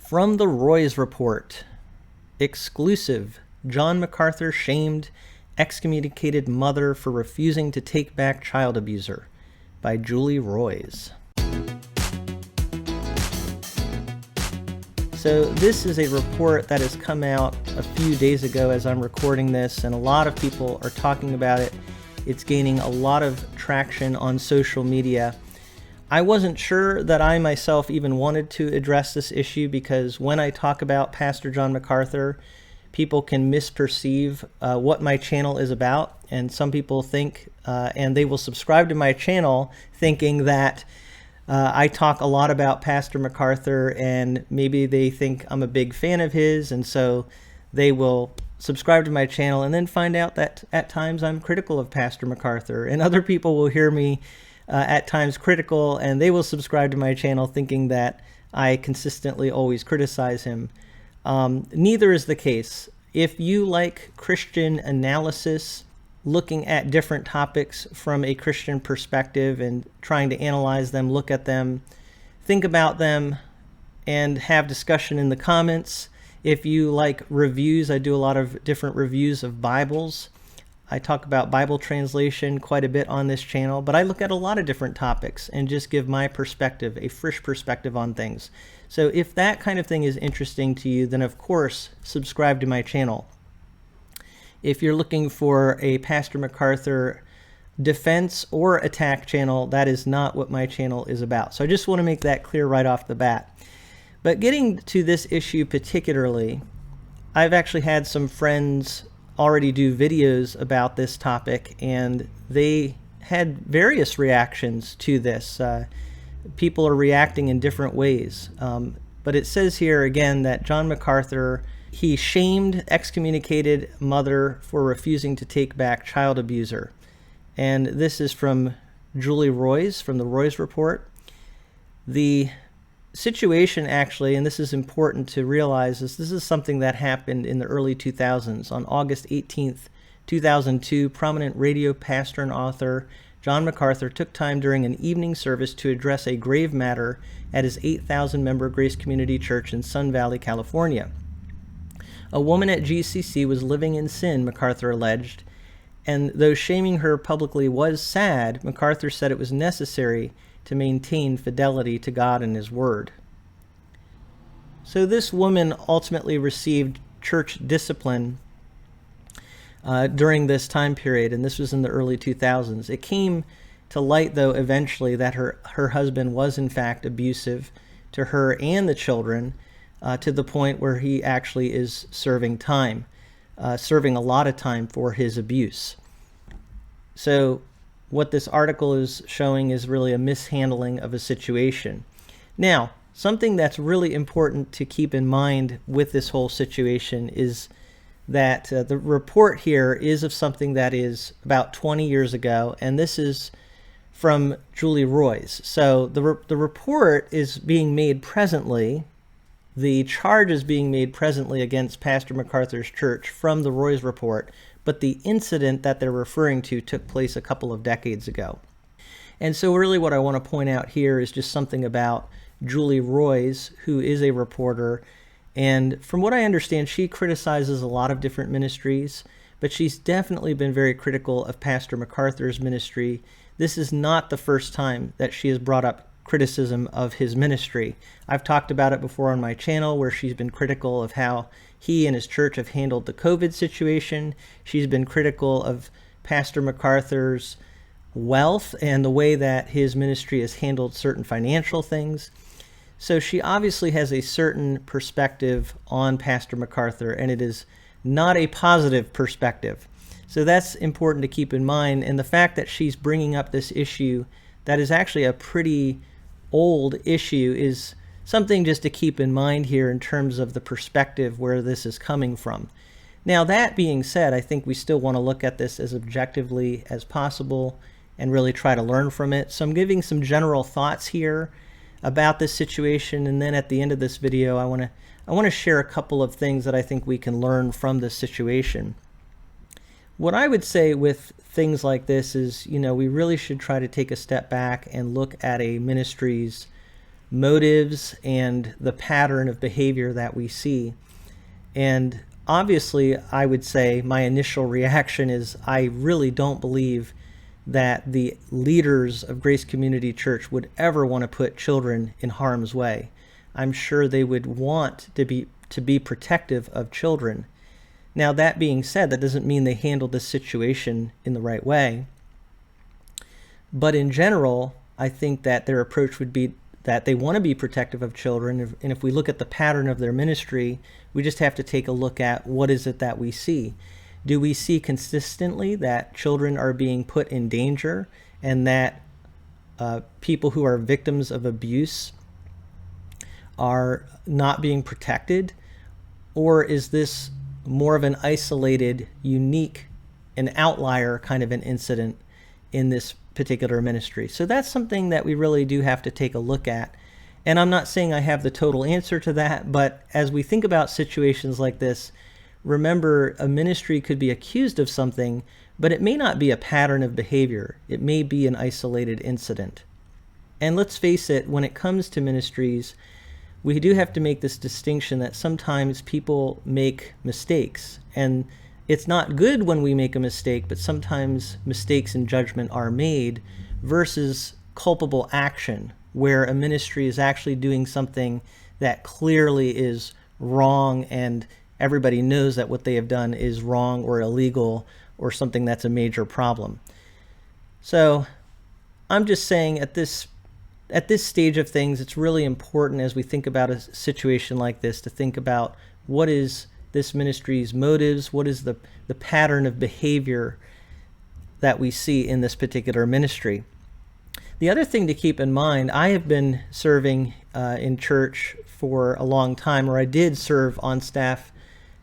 From the Roy's Report, exclusive, John MacArthur shamed excommunicated mother for refusing to take back child abuser, by Julie Roys. So this is a report that has come out a few days ago as I'm recording this, and a lot of people are talking about it. It's gaining a lot of traction on social media. I wasn't sure that I myself even wanted to address this issue because when I talk about Pastor John MacArthur, people can misperceive what my channel is about, and some people think, and they will subscribe to my channel thinking that I talk a lot about Pastor MacArthur, and maybe they think I'm a big fan of his, and so they will subscribe to my channel and then find out that at times I'm critical of Pastor MacArthur, and other people will hear me at times critical, and they will subscribe to my channel thinking that I consistently always criticize him. Neither is the case. If you like Christian analysis, looking at different topics from a Christian perspective and trying to analyze them, look at them, think about them, and have discussion in the comments. If you like reviews, I do a lot of different reviews of Bibles. I talk about Bible translation quite a bit on this channel, but I look at a lot of different topics and just give my perspective, a fresh perspective on things. So if that kind of thing is interesting to you, then of course, subscribe to my channel. If you're looking for a Pastor MacArthur defense or attack channel, that is not what my channel is about. So I just want to make that clear right off the bat. But getting to this issue particularly, I've actually had some friends already do videos about this topic, and they had various reactions to this. People are reacting in different ways. But it says here again that John MacArthur, he shamed excommunicated mother for refusing to take back child abuser. And this is from Julie Roys, from the Roys Report. The situation actually, and this is important to realize, is this is something that happened in the early 2000s. On August 18th, 2002, prominent radio pastor and author John MacArthur took time during an evening service to address a grave matter at his 8,000-member Grace Community Church in Sun Valley, California. A woman at GCC was living in sin, MacArthur alleged, and though shaming her publicly was sad, MacArthur said it was necessary to maintain fidelity to God and His Word. So this woman ultimately received church discipline during this time period, and this was in the early 2000s. It came to light, though, eventually that her husband was in fact abusive to her and the children, to the point where he actually is serving time, serving a lot of time for his abuse. So what this article is showing is really a mishandling of a situation. Now, something that's really important to keep in mind with this whole situation is that the report here is of something that is about 20 years ago, and this is from Julie Roys. So the report is being made presently. The charge is being made presently against Pastor MacArthur's church from the Roys Report, but the incident that they're referring to took place a couple of decades ago. And so really what I want to point out here is just something about Julie Roys, who is a reporter, and from what I understand, she criticizes a lot of different ministries, but she's definitely been very critical of Pastor MacArthur's ministry. This is not the first time that she has brought up criticism of his ministry. I've talked about it before on my channel, where she's been critical of how he and his church have handled the COVID situation. She's been critical of Pastor MacArthur's wealth and the way that his ministry has handled certain financial things. So she obviously has a certain perspective on Pastor MacArthur, and it is not a positive perspective. So that's important to keep in mind. And the fact that she's bringing up this issue that is actually a pretty old issue is something just to keep in mind here in terms of the perspective where this is coming from. Now, that being said, I think we still want to look at this as objectively as possible and really try to learn from it. So I'm giving some general thoughts here about this situation, and then at the end of this video, I want to share a couple of things that I think we can learn from this situation. What I would say with things like this is, we really should try to take a step back and look at a ministry's motives and the pattern of behavior that we see. And obviously, I would say my initial reaction is I really don't believe that the leaders of Grace Community Church would ever want to put children in harm's way. I'm sure they would want to be protective of children. Now, that being said, that doesn't mean they handled this situation in the right way. But in general, I think that their approach would be that they want to be protective of children. And if we look at the pattern of their ministry, we just have to take a look at what is it that we see. Do we see consistently that children are being put in danger and that people who are victims of abuse are not being protected? Or is this more of an isolated, unique, an outlier kind of an incident in this particular ministry? So that's something that we really do have to take a look at. And I'm not saying I have the total answer to that, but as we think about situations like this, remember, a ministry could be accused of something, but it may not be a pattern of behavior. It may be an isolated incident. And let's face it, when it comes to ministries, we do have to make this distinction that sometimes people make mistakes. And it's not good when we make a mistake, but sometimes mistakes in judgment are made versus culpable action, where a ministry is actually doing something that clearly is wrong and everybody knows that what they have done is wrong or illegal or something that's a major problem. So I'm just saying at this stage of things, it's really important as we think about a situation like this to think about what is this ministry's motives, what is the pattern of behavior that we see in this particular ministry. The other thing to keep in mind, I have been serving in church for a long time, or I did serve on staff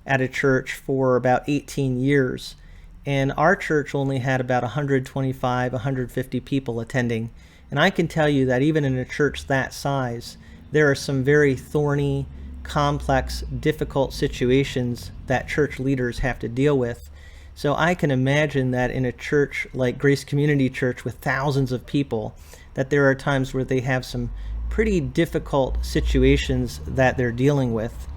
at a church for about 18 years. And our church only had about 125, 150 people attending. And I can tell you that even in a church that size, there are some very thorny, complex, difficult situations that church leaders have to deal with. So I can imagine that in a church like Grace Community Church with thousands of people, that there are times where they have some pretty difficult situations that they're dealing with.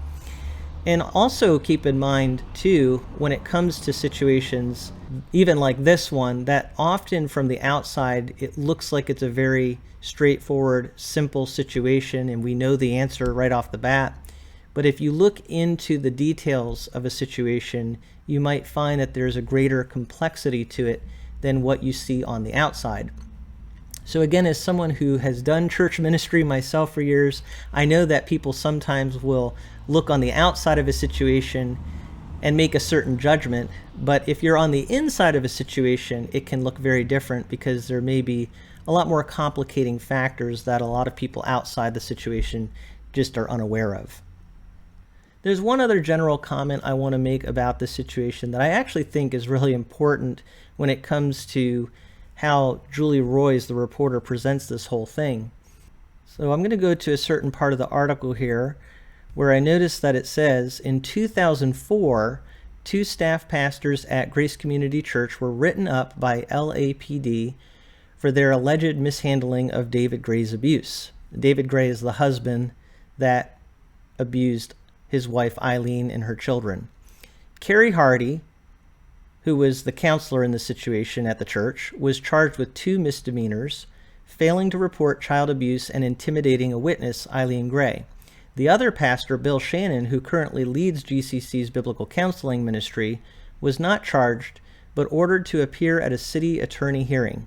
And also keep in mind, too, when it comes to situations, even like this one, that often from the outside, it looks like it's a very straightforward, simple situation, and we know the answer right off the bat. But if you look into the details of a situation, you might find that there's a greater complexity to it than what you see on the outside. So again, as someone who has done church ministry myself for years, I know that people sometimes will look on the outside of a situation and make a certain judgment. But if you're on the inside of a situation, it can look very different because there may be a lot more complicating factors that a lot of people outside the situation just are unaware of. There's one other general comment I want to make about this situation that I actually think is really important when it comes to how Julie Roys, the reporter, presents this whole thing. So I'm going to go to a certain part of the article here where I noticed that it says, in 2004, 2 staff pastors at Grace Community Church were written up by LAPD for their alleged mishandling of David Gray's abuse. David Gray is the husband that abused his wife Eileen and her children. Carrie Hardy, who was the counselor in the situation at the church, was charged with 2 misdemeanors, failing to report child abuse and intimidating a witness, Eileen Gray. The other pastor, Bill Shannon, who currently leads GCC's biblical counseling ministry, was not charged, but ordered to appear at a city attorney hearing.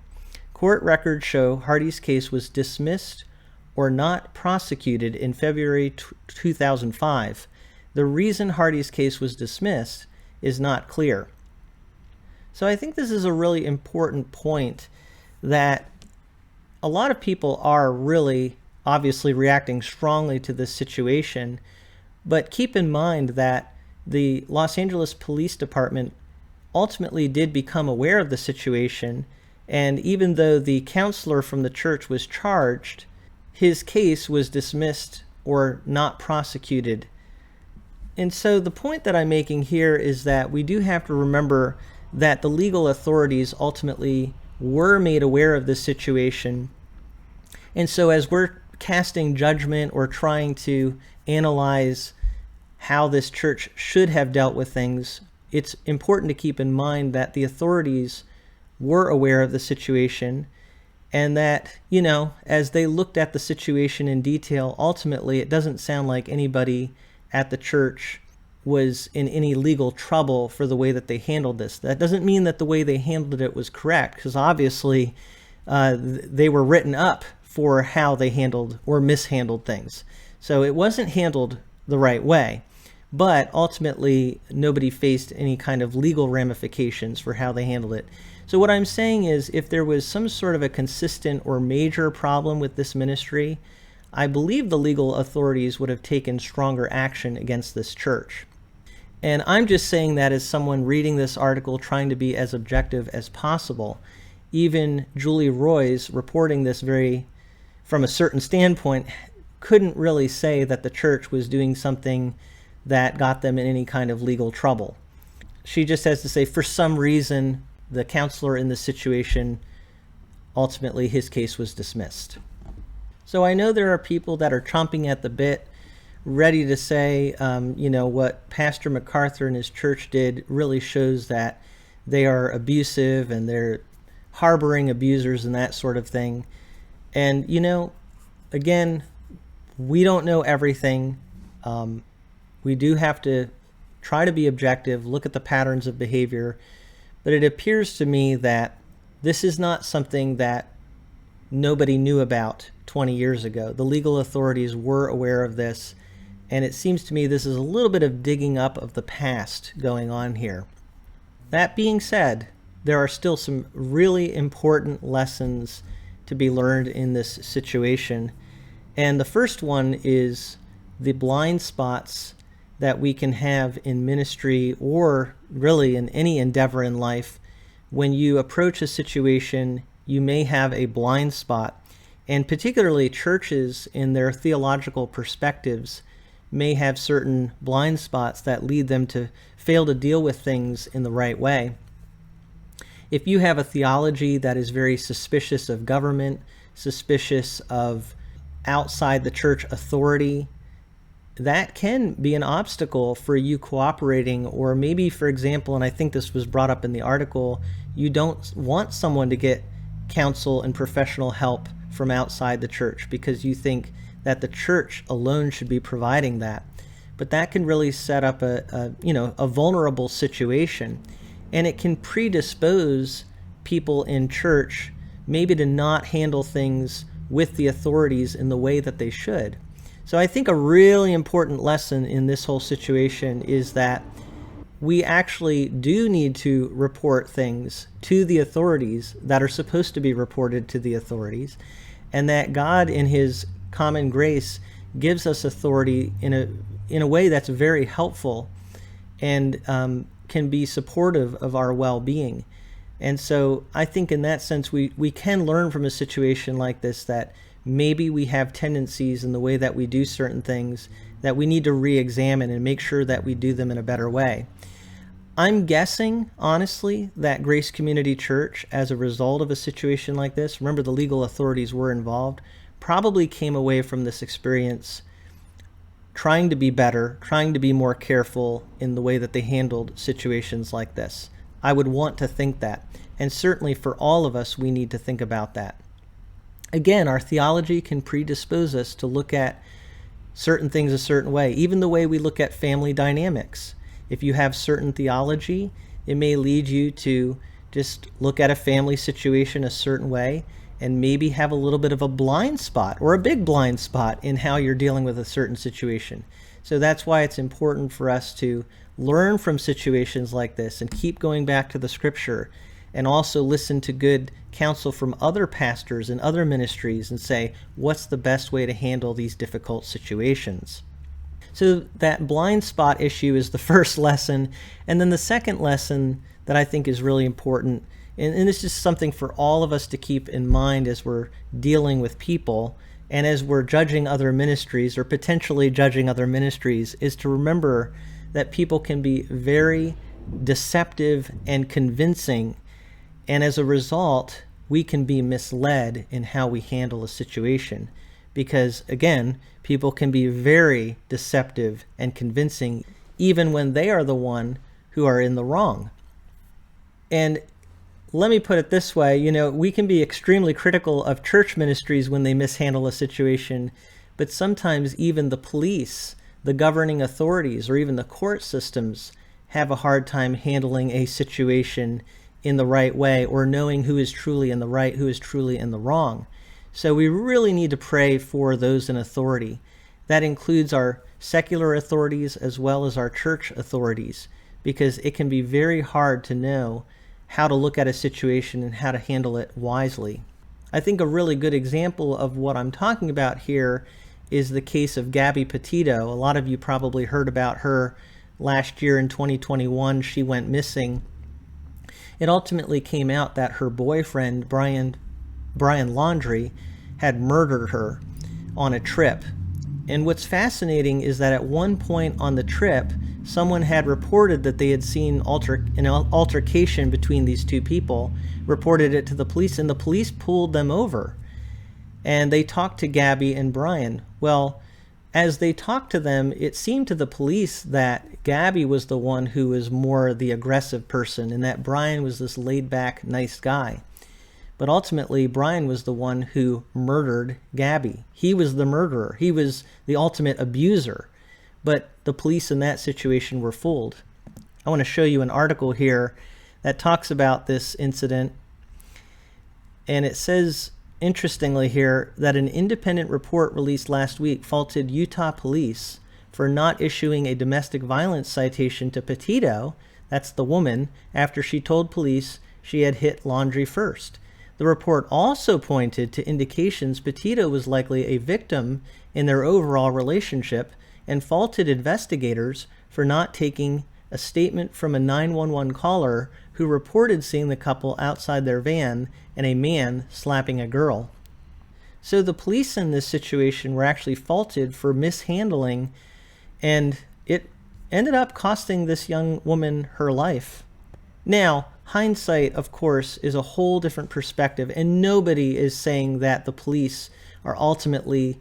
Court records show Hardy's case was dismissed or not prosecuted in February 2005. The reason Hardy's case was dismissed is not clear. So I think this is a really important point, that a lot of people are really obviously reacting strongly to this situation, but keep in mind that the Los Angeles Police Department ultimately did become aware of the situation, and even though the counselor from the church was charged, his case was dismissed or not prosecuted. And so the point that I'm making here is that we do have to remember that the legal authorities ultimately were made aware of this situation. And so as we're casting judgment or trying to analyze how this church should have dealt with things. It's important to keep in mind that the authorities were aware of the situation, and that, as they looked at the situation in detail, ultimately it doesn't sound like anybody at the church was in any legal trouble for the way that they handled this. That doesn't mean that the way they handled it was correct, because obviously they were written up for how they handled or mishandled things. So it wasn't handled the right way, but ultimately nobody faced any kind of legal ramifications for how they handled it. So what I'm saying is, if there was some sort of a consistent or major problem with this ministry, I believe the legal authorities would have taken stronger action against this church. And I'm just saying that as someone reading this article, trying to be as objective as possible. Even Julie Roys, reporting this from a certain standpoint, couldn't really say that the church was doing something that got them in any kind of legal trouble. She just has to say, for some reason, the counselor in this situation, ultimately his case was dismissed. So I know there are people that are chomping at the bit, ready to say, what Pastor MacArthur and his church did really shows that they are abusive and they're harboring abusers and that sort of thing. And, again, we don't know everything. We do have to try to be objective, look at the patterns of behavior. But it appears to me that this is not something that nobody knew about 20 years ago. The legal authorities were aware of this, and it seems to me this is a little bit of digging up of the past going on here. That being said, there are still some really important lessons to be learned in this situation. And the first one is the blind spots that we can have in ministry, or really in any endeavor in life. When you approach a situation, you may have a blind spot. And particularly churches in their theological perspectives may have certain blind spots that lead them to fail to deal with things in the right way. If you have a theology that is very suspicious of government, suspicious of outside the church authority, that can be an obstacle for you cooperating. Or maybe, for example, and I think this was brought up in the article, you don't want someone to get counsel and professional help from outside the church because you think that the church alone should be providing that. But that can really set up a vulnerable situation, and it can predispose people in church maybe to not handle things with the authorities in the way that they should. So I think a really important lesson in this whole situation is that we actually do need to report things to the authorities that are supposed to be reported to the authorities, and that God in his common grace gives us authority in a way that's very helpful and can be supportive of our well-being. And so I think in that sense we can learn from a situation like this that maybe we have tendencies in the way that we do certain things that we need to re-examine and make sure that we do them in a better way. I'm guessing, honestly, that Grace Community Church, as a result of a situation like this, remember the legal authorities were involved, probably came away from this experience trying to be better, trying to be more careful in the way that they handled situations like this. I would want to think that. And certainly for all of us, we need to think about that. Again, our theology can predispose us to look at certain things a certain way, even the way we look at family dynamics. If you have certain theology, it may lead you to just look at a family situation a certain way and maybe have a little bit of a blind spot or a big blind spot in how you're dealing with a certain situation. So that's why it's important for us to learn from situations like this and keep going back to the scripture, and also listen to good counsel from other pastors and other ministries and say, what's the best way to handle these difficult situations? So that blind spot issue is the first lesson. And then the second lesson that I think is really important, and this is something for all of us to keep in mind as we're dealing with people and as we're judging other ministries or potentially judging other ministries, is to remember that people can be very deceptive and convincing. And as a result, we can be misled in how we handle a situation, because, again, people can be very deceptive and convincing even when they are the one who are in the wrong. And let me put it this way, we can be extremely critical of church ministries when they mishandle a situation, but sometimes even the police, the governing authorities, or even the court systems have a hard time handling a situation in the right way, or knowing who is truly in the right, who is truly in the wrong. So we really need to pray for those in authority. That includes our secular authorities as well as our church authorities, because it can be very hard to know how to look at a situation and how to handle it wisely. I think a really good example of what I'm talking about here is the case of Gabby Petito. A lot of you probably heard about her last year in 2021. She went missing. It ultimately came out that her boyfriend, Brian Laundrie, had murdered her on a trip. And what's fascinating is that at one point on the trip, someone had reported that they had seen an altercation between these two people, reported it to the police, and the police pulled them over. And they talked to Gabby and Brian. Well, as they talked to them, it seemed to the police that Gabby was the one who was more the aggressive person, and that Brian was this laid-back, nice guy. But ultimately, Brian was the one who murdered Gabby. He was the murderer. He was the ultimate abuser. But the police in that situation were fooled. I want to show you an article here that talks about this incident. And it says, interestingly here, that an independent report released last week faulted Utah police for not issuing a domestic violence citation to Petito, that's the woman, after she told police she had hit Laundrie first. The report also pointed to indications Petito was likely a victim in their overall relationship and faulted investigators for not taking a statement from a 911 caller who reported seeing the couple outside their van and a man slapping a girl. So the police in this situation were actually faulted for mishandling, and it ended up costing this young woman her life. Now, hindsight, of course, is a whole different perspective, and nobody is saying that the police are ultimately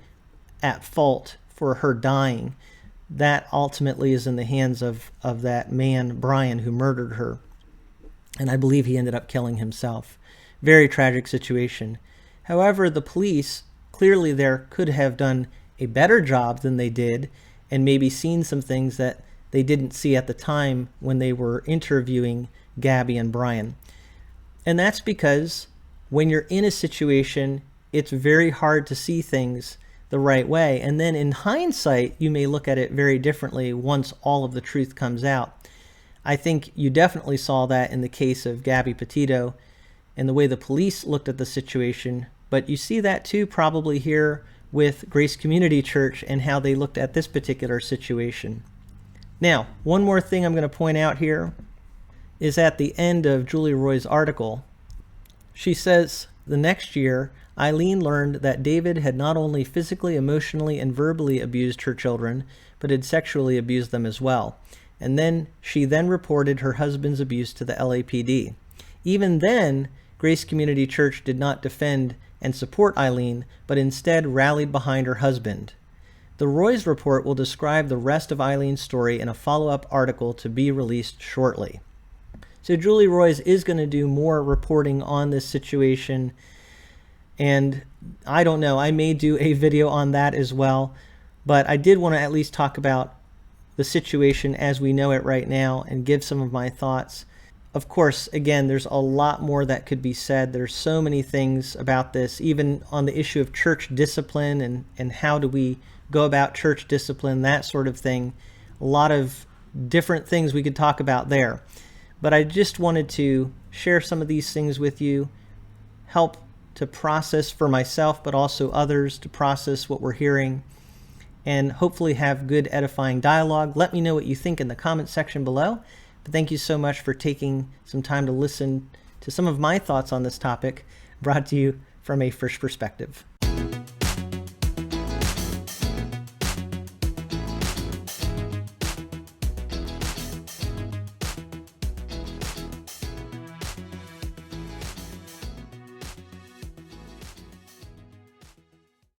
at fault for her dying. That ultimately is in the hands of that man, Brian, who murdered her. And I believe he ended up killing himself. Very tragic situation. However, the police clearly there could have done a better job than they did, and maybe seen some things that they didn't see at the time when they were interviewing Gabby and Brian. And that's because when you're in a situation, it's very hard to see things the right way. And then in hindsight, you may look at it very differently once all of the truth comes out. I think you definitely saw that in the case of Gabby Petito and the way the police looked at the situation. But you see that too probably here with Grace Community Church and how they looked at this particular situation. Now, one more thing I'm going to point out here is at the end of Julie Roy's article. She says, the next year, Eileen learned that David had not only physically, emotionally, and verbally abused her children, but had sexually abused them as well. And then she reported her husband's abuse to the LAPD. Even then, Grace Community Church did not defend and support Eileen, but instead rallied behind her husband. The Roy's report will describe the rest of Eileen's story in a follow-up article to be released shortly. So Julie Roy's is going to do more reporting on this situation, and I don't know, I may do a video on that as well, but I did want to at least talk about the situation as we know it right now and give some of my thoughts. Of course, again, there's a lot more that could be said. There's so many things about this, even on the issue of church discipline and how do we go about church discipline, that sort of thing. A lot of different things we could talk about there. But I just wanted to share some of these things with you, help to process for myself, but also others to process what we're hearing, and hopefully have good edifying dialogue. Let me know what you think in the comment section below. But thank you so much for taking some time to listen to some of my thoughts on this topic, brought to you from A Frisch Perspective.